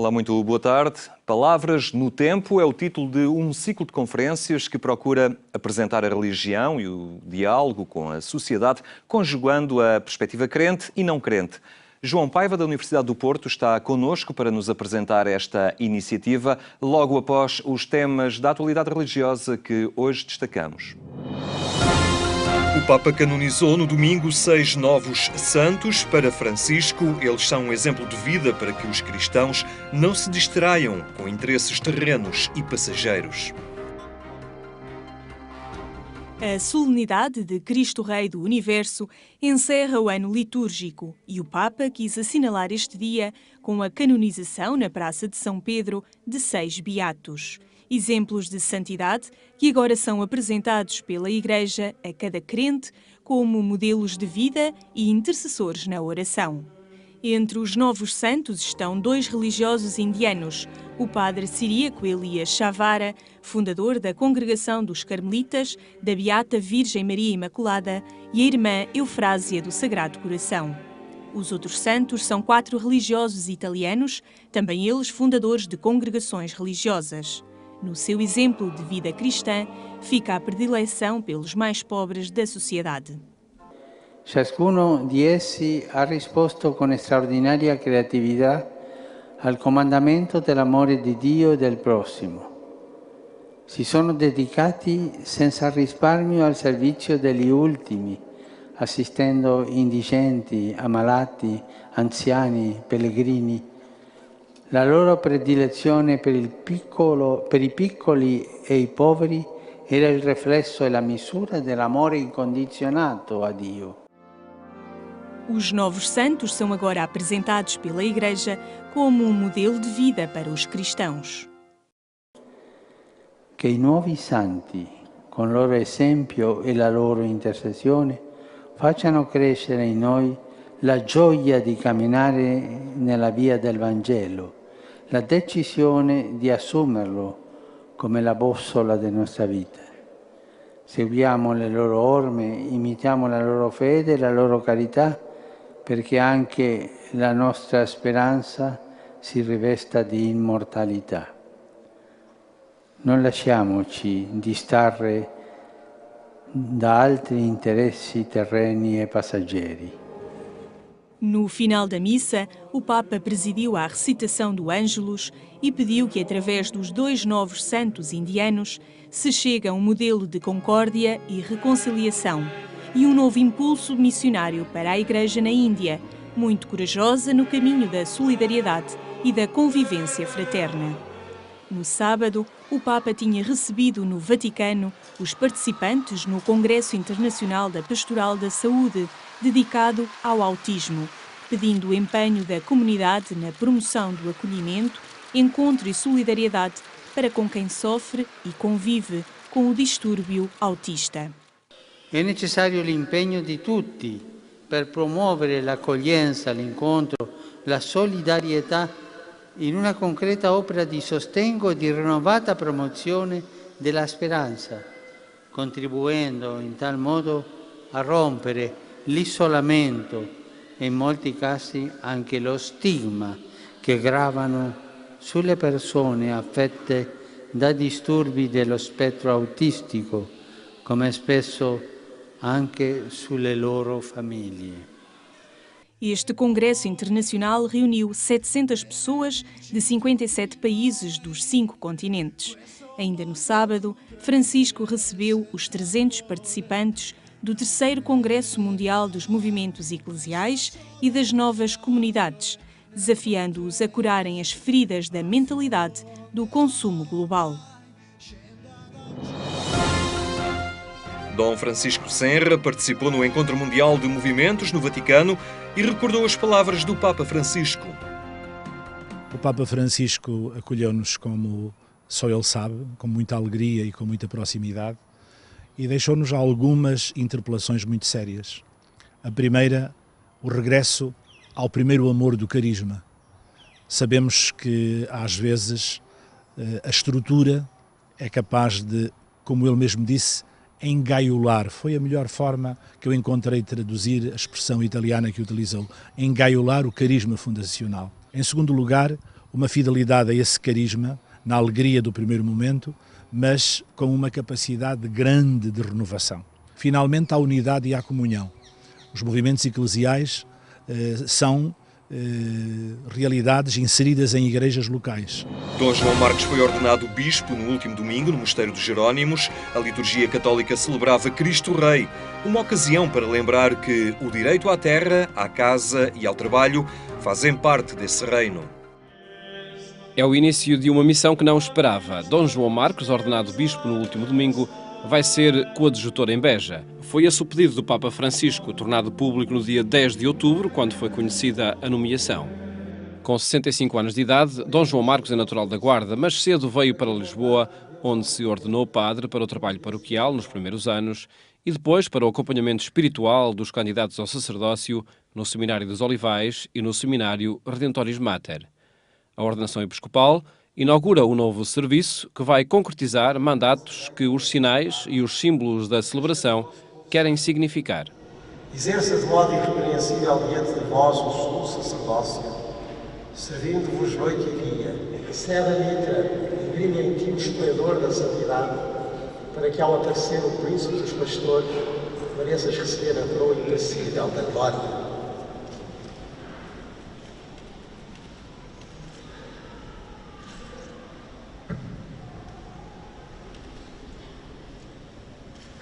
Olá, muito boa tarde. Palavras no Tempo é o título de um ciclo de conferências que procura apresentar a religião e o diálogo com a sociedade, conjugando a perspectiva crente e não crente. João Paiva, da Universidade do Porto, está connosco para nos apresentar esta iniciativa, logo após os temas da atualidade religiosa que hoje destacamos. O Papa canonizou no domingo 6 novos santos. Para Francisco, eles são um exemplo de vida para que os cristãos não se distraiam com interesses terrenos e passageiros. A solenidade de Cristo Rei do Universo encerra o ano litúrgico e o Papa quis assinalar este dia com a canonização na Praça de São Pedro de 6 beatos. Exemplos de santidade que agora são apresentados pela Igreja a cada crente como modelos de vida e intercessores na oração. Entre os novos santos estão 2 religiosos indianos, o padre siríaco Elias Chavara, fundador da Congregação dos Carmelitas, da Beata Virgem Maria Imaculada, e a irmã Eufrásia do Sagrado Coração. Os outros santos são 4 religiosos italianos, também eles fundadores de congregações religiosas. No seu exemplo de vida cristã, fica a predileção pelos mais pobres da sociedade. Ciascuno di essi ha risposto con straordinaria creatività al comandamento dell'amore di Dio e del prossimo. Si sono dedicati senza risparmio al servizio degli ultimi, assistendo indigenti, ammalati, anziani, pellegrini. La loro predilezione per i piccoli e i poveri era il riflesso e la misura dell'amore incondizionato a Dio. Os novos santos são agora apresentados pela Igreja como um modelo de vida para os cristãos. Che i nuovi santi, con il loro esempio e la loro intercessione, facciano crescere in noi la gioia di camminare nella via del Vangelo, la decisione di assumerlo come la bussola della nostra vita. Seguiamo le loro orme, imitiamo la loro fede e la loro carità, perché anche la nostra speranza si rivesta di immortalità. Non lasciamoci distrarre da altri interessi terreni e passaggeri. No final da missa, o Papa presidiu a recitação do Ângelus e pediu que, através dos 2 novos santos indianos, se chegue a um modelo de concórdia e reconciliação e um novo impulso missionário para a Igreja na Índia, muito corajosa no caminho da solidariedade e da convivência fraterna. No sábado, o Papa tinha recebido no Vaticano os participantes no Congresso Internacional da Pastoral da Saúde, dedicado ao autismo, pedindo o empenho da comunidade na promoção do acolhimento, encontro e solidariedade para com quem sofre e convive com o distúrbio autista. È necessario l'impegno di tutti per promuovere l'accoglienza, l'incontro, la solidarietà in una concreta opera di sostegno e di rinnovata promozione della speranza, contribuendo in tal modo a rompere l'isolamento e in molti casi anche lo stigma che gravano sulle persone affette da disturbi dello spettro autistico, come spesso anche sulle loro famiglie. Este Congresso Internacional reuniu 700 pessoas de 57 países dos 5 continentes. Ainda no sábado, Francisco recebeu os 300 participantes do 3º Congresso Mundial dos Movimentos Eclesiais e das Novas Comunidades, desafiando-os a curarem as feridas da mentalidade do consumo global. Dom Francisco Senra participou no Encontro Mundial de Movimentos no Vaticano e recordou as palavras do Papa Francisco. O Papa Francisco acolheu-nos como só ele sabe, com muita alegria e com muita proximidade, e deixou-nos algumas interpelações muito sérias. A primeira, o regresso ao primeiro amor do carisma. Sabemos que, às vezes, a estrutura é capaz de, como ele mesmo disse, engaiolar. Foi a melhor forma que eu encontrei de traduzir a expressão italiana que utilizou, engaiolar o carisma fundacional. Em segundo lugar, uma fidelidade a esse carisma, na alegria do primeiro momento, mas com uma capacidade grande de renovação. Finalmente, a unidade e a comunhão. Os movimentos eclesiais são realidades inseridas em igrejas locais. Dom João Marcos foi ordenado bispo no último domingo no Mosteiro dos Jerónimos. A liturgia católica celebrava Cristo Rei, uma ocasião para lembrar que o direito à terra, à casa e ao trabalho fazem parte desse reino. É o início de uma missão que não esperava. Dom João Marcos, ordenado bispo no último domingo, vai ser coadjutor em Beja. Foi esse o pedido do Papa Francisco, tornado público no dia 10 de outubro, quando foi conhecida a nomeação. Com 65 anos de idade, Dom João Marcos é natural da Guarda, mas cedo veio para Lisboa, onde se ordenou padre para o trabalho paroquial nos primeiros anos e depois para o acompanhamento espiritual dos candidatos ao sacerdócio no Seminário dos Olivais e no Seminário Redentoris Mater. A ordenação episcopal inaugura um novo serviço que vai concretizar mandatos que os sinais e os símbolos da celebração querem significar. Exerça de modo irrepreensível diante de vós o sumo sacerdócio, servindo-vos noite e dia. Recebe a mitra e brilha em ti o esplendor da santidade, para que ao aparecer o príncipe dos pastores, mereças receber a coroa imperecível da glória.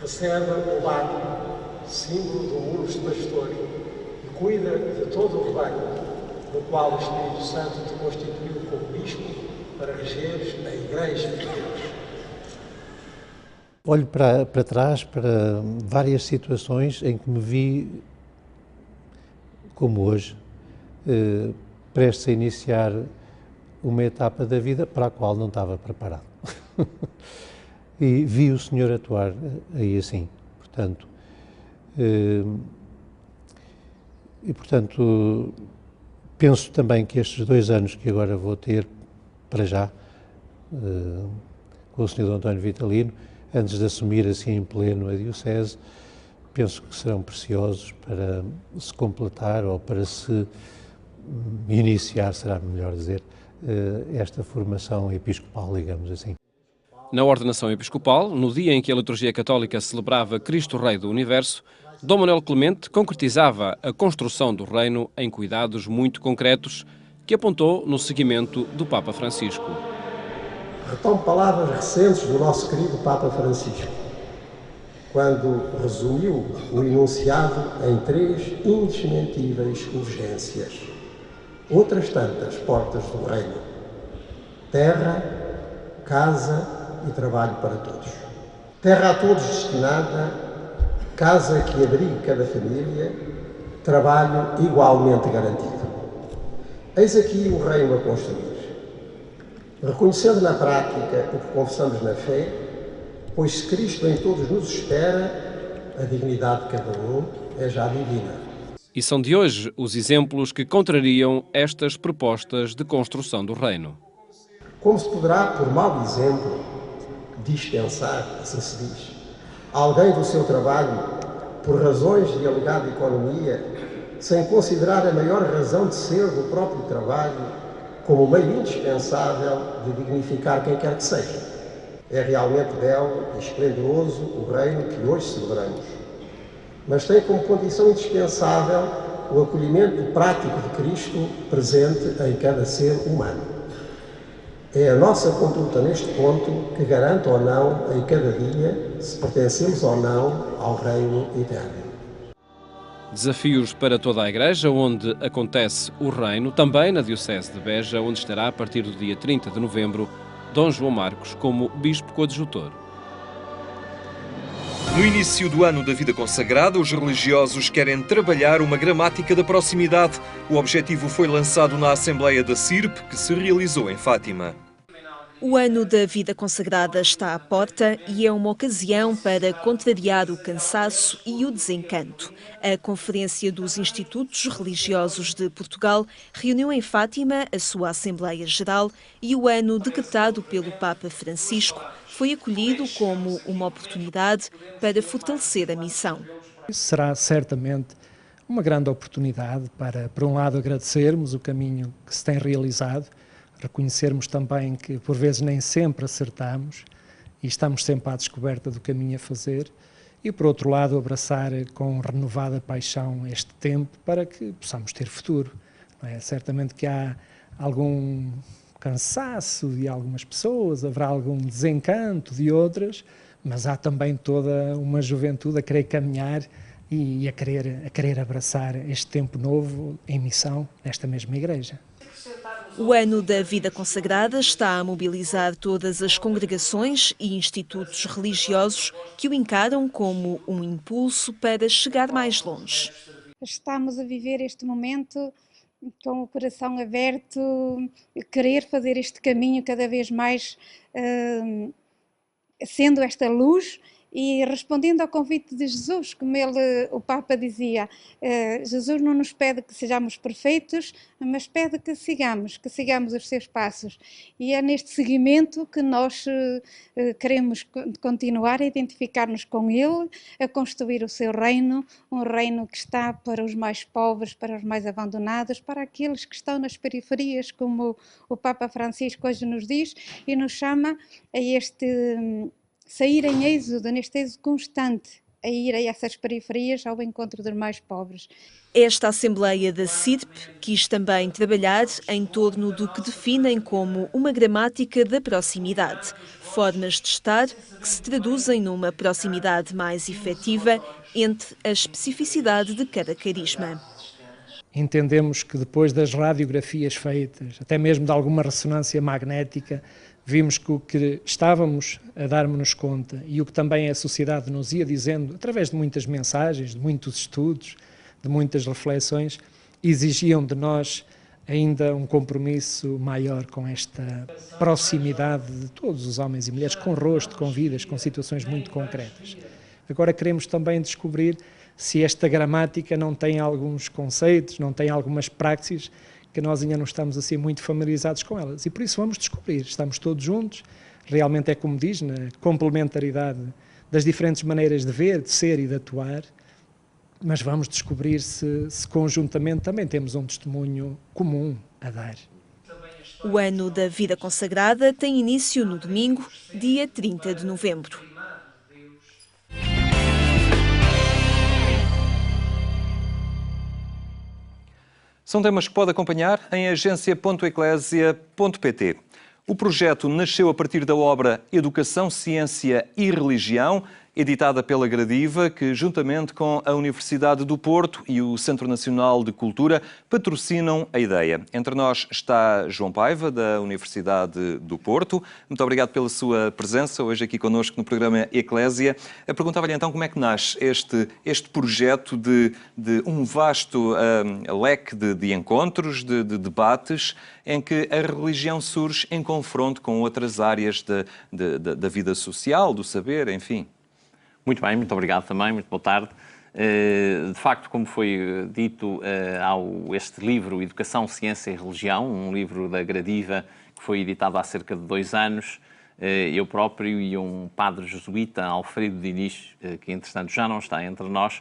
Recebe o báculo, símbolo do muro de pastor, e cuida de todo o rebanho, no qual o Espírito Santo te constituiu como bispo para regeres a Igreja de Deus. Olho para trás, para várias situações em que me vi, como hoje, prestes a iniciar uma etapa da vida para a qual não estava preparado. E vi o Senhor atuar aí assim, portanto, penso também que estes 2 anos que agora vou ter, para já, com o Sr. Dom António Vitalino, antes de assumir assim em pleno a Diocese, penso que serão preciosos para se completar ou para se iniciar, será melhor dizer, esta formação episcopal, digamos assim. Na ordenação episcopal, no dia em que a liturgia católica celebrava Cristo Rei do Universo, Dom Manuel Clemente concretizava a construção do reino em cuidados muito concretos que apontou no seguimento do Papa Francisco. Retomo palavras recentes do nosso querido Papa Francisco, quando resumiu o enunciado em 3 indesmentíveis urgências. Outras tantas portas do reino: terra, casa e trabalho para todos. Terra a todos destinada, casa que abrigue cada família, trabalho igualmente garantido. Eis aqui o reino a construir. Reconhecendo na prática o que confessamos na fé, pois se Cristo em todos nos espera, a dignidade de cada um é já divina. E são de hoje os exemplos que contrariam estas propostas de construção do reino. Como se poderá, por mau exemplo, dispensar, assim se diz, alguém do seu trabalho por razões de alegada economia, sem considerar a maior razão de ser do próprio trabalho como meio indispensável de dignificar quem quer que seja? É realmente belo e esplendoroso o reino que hoje celebramos, mas tem como condição indispensável o acolhimento prático de Cristo presente em cada ser humano. É a nossa conduta neste ponto que garante ou não, em cada dia, se pertencemos ou não ao reino eterno. Desafios para toda a Igreja, onde acontece o reino, também na Diocese de Beja, onde estará a partir do dia 30 de novembro, Dom João Marcos como bispo coadjutor. No início do ano da vida consagrada, os religiosos querem trabalhar uma gramática da proximidade. O objetivo foi lançado na Assembleia da CIRP, que se realizou em Fátima. O ano da vida consagrada está à porta e é uma ocasião para contrariar o cansaço e o desencanto. A Conferência dos Institutos Religiosos de Portugal reuniu em Fátima a sua Assembleia Geral e o ano decretado pelo Papa Francisco foi acolhido como uma oportunidade para fortalecer a missão. Será certamente uma grande oportunidade para, por um lado, agradecermos o caminho que se tem realizado, reconhecermos também que por vezes nem sempre acertamos e estamos sempre à descoberta do caminho a fazer, e por outro lado abraçar com renovada paixão este tempo para que possamos ter futuro. Não é? Certamente que há algum cansaço de algumas pessoas, haverá algum desencanto de outras, mas há também toda uma juventude a querer caminhar e a querer abraçar este tempo novo em missão nesta mesma igreja. O Ano da Vida Consagrada está a mobilizar todas as congregações e institutos religiosos que o encaram como um impulso para chegar mais longe. Estamos a viver este momento com o coração aberto, querer fazer este caminho cada vez mais, sendo esta luz e respondendo ao convite de Jesus, como o Papa dizia, Jesus não nos pede que sejamos perfeitos, mas pede que sigamos os seus passos. E é neste seguimento que nós queremos continuar a identificar-nos com Ele, a construir o seu reino, um reino que está para os mais pobres, para os mais abandonados, para aqueles que estão nas periferias, como o Papa Francisco hoje nos diz, e nos chama a sair em êxodo, neste êxodo constante, a ir a essas periferias ao encontro dos mais pobres. Esta Assembleia da CIDP quis também trabalhar em torno do que definem como uma gramática da proximidade, formas de estar que se traduzem numa proximidade mais efetiva entre a especificidade de cada carisma. Entendemos que depois das radiografias feitas, até mesmo de alguma ressonância magnética, vimos que o que estávamos a darmos conta e o que também a sociedade nos ia dizendo, através de muitas mensagens, de muitos estudos, de muitas reflexões, exigiam de nós ainda um compromisso maior com esta proximidade de todos os homens e mulheres, com rosto, com vidas, com situações muito concretas. Agora queremos também descobrir se esta gramática não tem alguns conceitos, não tem algumas praxis que nós ainda não estamos assim muito familiarizados com elas. E por isso vamos descobrir, estamos todos juntos, realmente é como diz, na complementaridade das diferentes maneiras de ver, de ser e de atuar, mas vamos descobrir se conjuntamente também temos um testemunho comum a dar. O Ano da Vida Consagrada tem início no domingo, dia 30 de novembro. São temas que pode acompanhar em agência.eclésia.pt. O projeto nasceu a partir da obra Educação, Ciência e Religião, editada pela Gradiva, que, juntamente com a Universidade do Porto e o Centro Nacional de Cultura, patrocinam a ideia. Entre nós está João Paiva, da Universidade do Porto. Muito obrigado pela sua presença hoje aqui connosco no programa Eclésia. Perguntava-lhe então como é que nasce este projeto de um vasto leque de encontros, de debates, em que a religião surge em confronto com outras áreas da vida social, do saber, enfim. Muito bem, muito obrigado também, muito boa tarde. De facto, como foi dito, há este livro Educação, Ciência e Religião, um livro da Gradiva que foi editado há cerca de 2 anos. Eu próprio e um padre jesuíta, Alfredo Diniz, que entretanto já não está entre nós,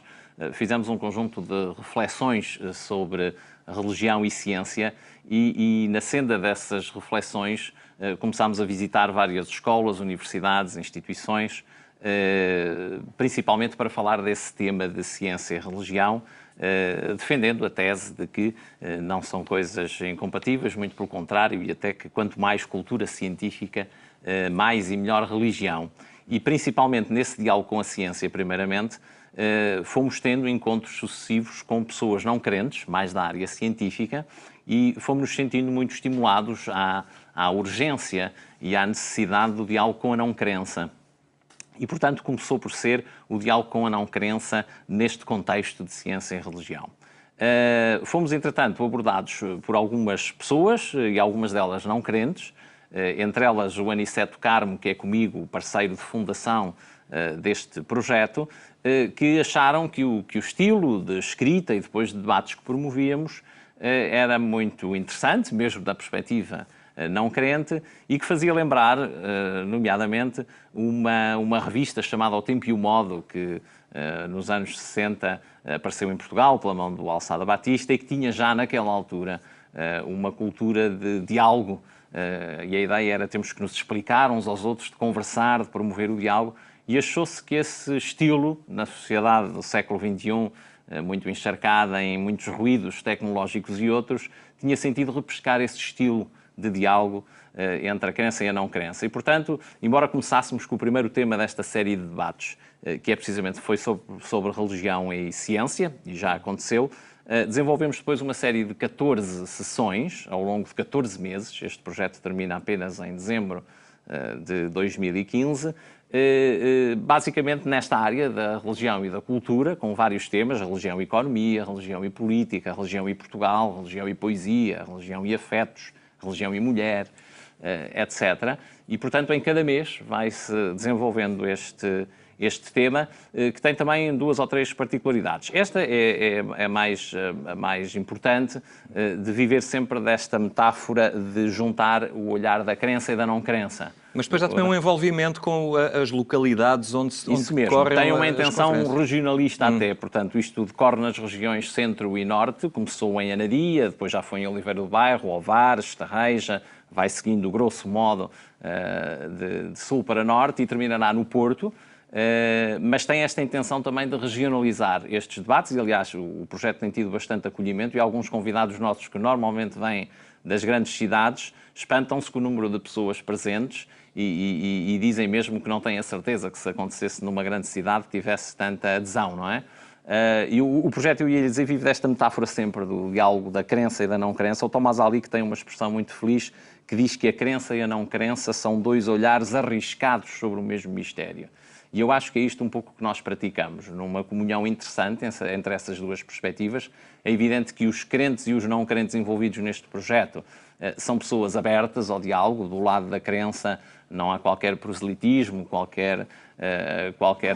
fizemos um conjunto de reflexões sobre religião e ciência e na senda dessas reflexões começámos a visitar várias escolas, universidades, instituições, principalmente para falar desse tema de ciência e religião, defendendo a tese de que não são coisas incompatíveis, muito pelo contrário, e até que quanto mais cultura científica, mais e melhor religião. E principalmente nesse diálogo com a ciência, primeiramente, fomos tendo encontros sucessivos com pessoas não crentes, mais da área científica, e fomos nos sentindo muito estimulados à urgência e à necessidade do diálogo com a não-crença. E, portanto, começou por ser o diálogo com a não-crença neste contexto de ciência e religião. Fomos, entretanto, abordados por algumas pessoas, e algumas delas não crentes, entre elas o Aniceto Carmo, que é comigo, parceiro de fundação deste projeto, que acharam que o estilo de escrita e depois de debates que promovíamos era muito interessante, mesmo da perspectiva não crente, e que fazia lembrar, nomeadamente, uma revista chamada O Tempo e o Modo, que nos anos 60 apareceu em Portugal pela mão do Alçada Batista e que tinha já naquela altura uma cultura de diálogo e a ideia era temos que nos explicar uns aos outros, de conversar, de promover o diálogo, e achou-se que esse estilo, na sociedade do século XXI, muito encharcada em muitos ruídos tecnológicos e outros, tinha sentido repescar esse estilo de diálogo entre a crença e a não crença. E, portanto, embora começássemos com o primeiro tema desta série de debates, que foi sobre religião e ciência, e já aconteceu, desenvolvemos depois uma série de 14 sessões ao longo de 14 meses. Este projeto termina apenas em dezembro de 2015, basicamente nesta área da religião e da cultura, com vários temas: religião e economia, religião e política, religião e Portugal, religião e poesia, religião e afetos, religião e mulher, etc. E, portanto, em cada mês vai-se desenvolvendo este tema, que tem também 2 ou 3 particularidades. Esta é a mais importante, de viver sempre desta metáfora de juntar o olhar da crença e da não crença. Mas depois há também um envolvimento com as localidades onde Isso mesmo, decorrem tem uma intenção regionalista até, portanto, isto decorre nas regiões centro e norte, começou em Anadia, depois já foi em Oliveira do Bairro, Ovares, Estarreja, vai seguindo, grosso modo, de sul para norte e terminará no Porto. Mas tem esta intenção também de regionalizar estes debates, e aliás o projeto tem tido bastante acolhimento, e alguns convidados nossos que normalmente vêm das grandes cidades espantam-se com o número de pessoas presentes e dizem mesmo que não têm a certeza que, se acontecesse numa grande cidade, tivesse tanta adesão, não é? E o projeto, eu ia dizer, vive desta metáfora sempre do diálogo da crença e da não crença. O Tomás Ali, que tem uma expressão muito feliz, que diz que a crença e a não crença são 2 olhares arriscados sobre o mesmo mistério. E eu acho que é isto um pouco que nós praticamos, numa comunhão interessante entre essas 2 perspectivas. É evidente que os crentes e os não crentes envolvidos neste projeto são pessoas abertas ao diálogo. Do lado da crença não há qualquer proselitismo, qualquer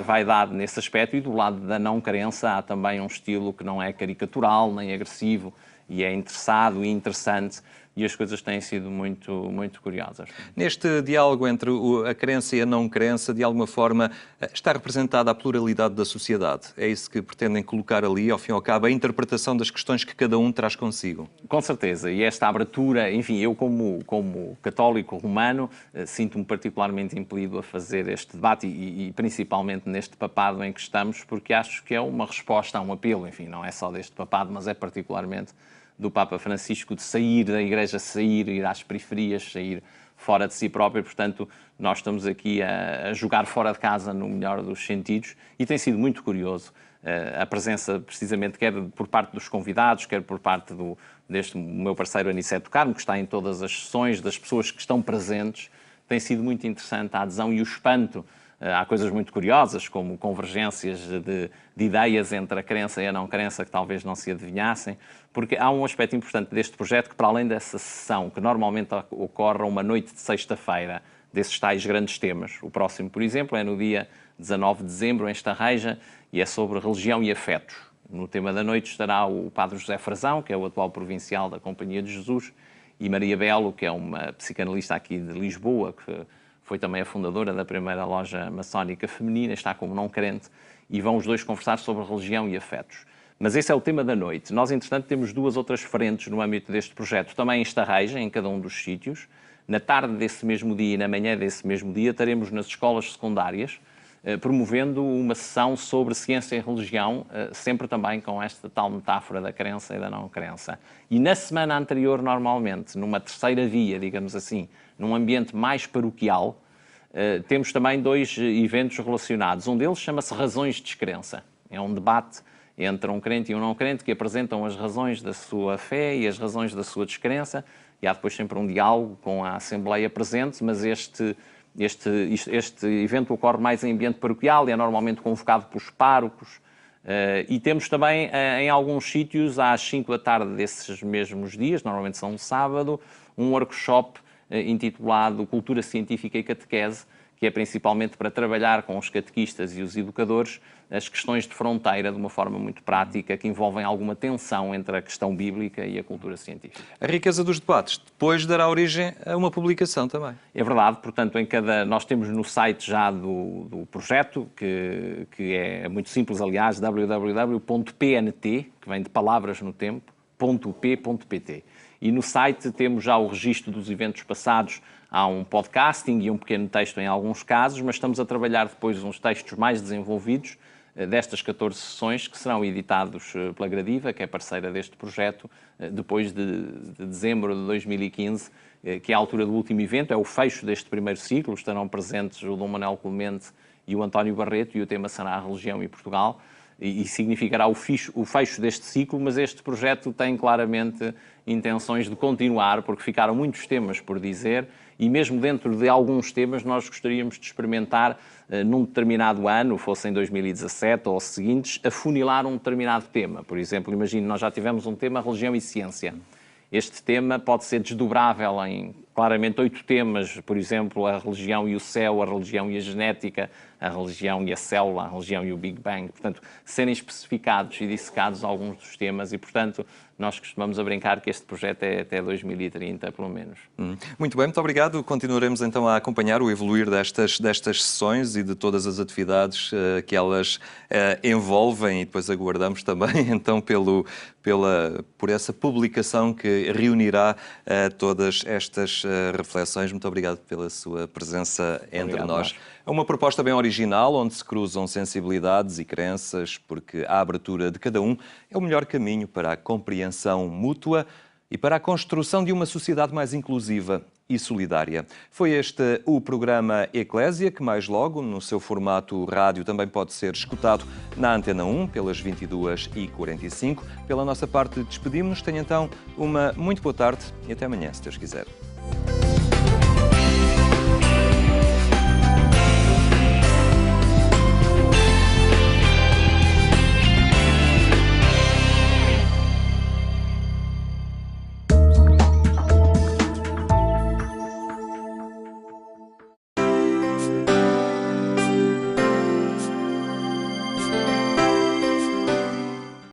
vaidade nesse aspecto, e do lado da não crença há também um estilo que não é caricatural nem agressivo, e é interessado e interessante, e as coisas têm sido muito, muito curiosas. Neste diálogo entre a crença e a não crença, de alguma forma, está representada a pluralidade da sociedade. É isso que pretendem colocar ali, ao fim e ao cabo, a interpretação das questões que cada um traz consigo. Com certeza, e esta abertura, enfim, eu como católico romano, sinto-me particularmente impelido a fazer este debate, e principalmente neste papado em que estamos, porque acho que é uma resposta a um apelo, enfim, não é só deste papado, mas é particularmente do Papa Francisco, de sair da Igreja, ir às periferias, sair fora de si próprio. Portanto, nós estamos aqui a jogar fora de casa no melhor dos sentidos, e tem sido muito curioso a presença, precisamente, quer por parte dos convidados, quer por parte deste meu parceiro Aniceto Carmo, que está em todas as sessões, das pessoas que estão presentes. Tem sido muito interessante a adesão e o espanto. Há coisas muito curiosas, como convergências de ideias entre a crença e a não crença que talvez não se adivinhassem, porque há um aspecto importante deste projeto, que, para além dessa sessão, que normalmente ocorre uma noite de sexta-feira, desses tais grandes temas. O próximo, por exemplo, é no dia 19 de dezembro, em Estarreja, e é sobre religião e afetos. No tema da noite estará o Padre José Frazão, que é o atual provincial da Companhia de Jesus, e Maria Belo, que é uma psicanalista aqui de Lisboa, que foi também a fundadora da primeira loja maçónica feminina, está como não crente, e vão os 2 conversar sobre religião e afetos. Mas esse é o tema da noite. Nós, entretanto, temos 2 outras frentes no âmbito deste projeto, também em Estarreja, em cada um dos sítios. Na tarde desse mesmo dia e na manhã desse mesmo dia, estaremos nas escolas secundárias, promovendo uma sessão sobre ciência e religião, sempre também com esta tal metáfora da crença e da não crença. E na semana anterior, normalmente, numa terceira via, digamos assim, num ambiente mais paroquial, temos também 2 eventos relacionados. Um deles chama-se Razões de Descrença. É um debate entre um crente e um não crente, que apresentam as razões da sua fé e as razões da sua descrença, e há depois sempre um diálogo com a Assembleia presente, mas este evento ocorre mais em ambiente paroquial e é normalmente convocado pelos párocos. E temos também, em alguns sítios, às 5 da tarde desses mesmos dias, normalmente são um sábado, um workshop intitulado Cultura Científica e Catequese, que é principalmente para trabalhar com os catequistas e os educadores as questões de fronteira de uma forma muito prática, que envolvem alguma tensão entre a questão bíblica e a cultura científica. A riqueza dos debates depois dará origem a uma publicação também. É verdade, portanto, nós temos no site já do projeto, que é muito simples, aliás, www.pnt, que vem de Palavras no Tempo, eclésia.up.pt. E no site temos já o registro dos eventos passados, há um podcasting e um pequeno texto em alguns casos, mas estamos a trabalhar depois uns textos mais desenvolvidos destas 14 sessões que serão editados pela Gradiva, que é parceira deste projeto, depois de dezembro de 2015, que é a altura do último evento, é o fecho deste primeiro ciclo. Estarão presentes o Dom Manuel Clemente e o António Barreto, e o tema será a religião e Portugal, e significará o fecho deste ciclo, mas este projeto tem claramente intenções de continuar, porque ficaram muitos temas por dizer, e mesmo dentro de alguns temas nós gostaríamos de experimentar, num determinado ano, fosse em 2017 ou seguintes, afunilar um determinado tema. Por exemplo, imagine, nós já tivemos um tema religião e ciência. Este tema pode ser desdobrável em, claramente, 8 temas, por exemplo, a religião e o céu, a religião e a genética, a religião e a célula, a religião e o Big Bang. Portanto, serem especificados e dissecados alguns dos temas e, portanto, nós costumamos a brincar que este projeto é até 2030, pelo menos. Muito bem, muito obrigado. Continuaremos então a acompanhar o evoluir destas sessões e de todas as atividades que elas envolvem, e depois aguardamos também então por essa publicação que reunirá todas estas reflexões. Muito obrigado pela sua presença entre nós. É uma proposta bem original, onde se cruzam sensibilidades e crenças, porque a abertura de cada um é o melhor caminho para a compreensão mútua e para a construção de uma sociedade mais inclusiva e solidária. Foi este o programa Eclésia, que mais logo, no seu formato rádio, também pode ser escutado na Antena 1, pelas 22h45. Pela nossa parte, despedimos-nos. Tenha então uma muito boa tarde e até amanhã, se Deus quiser.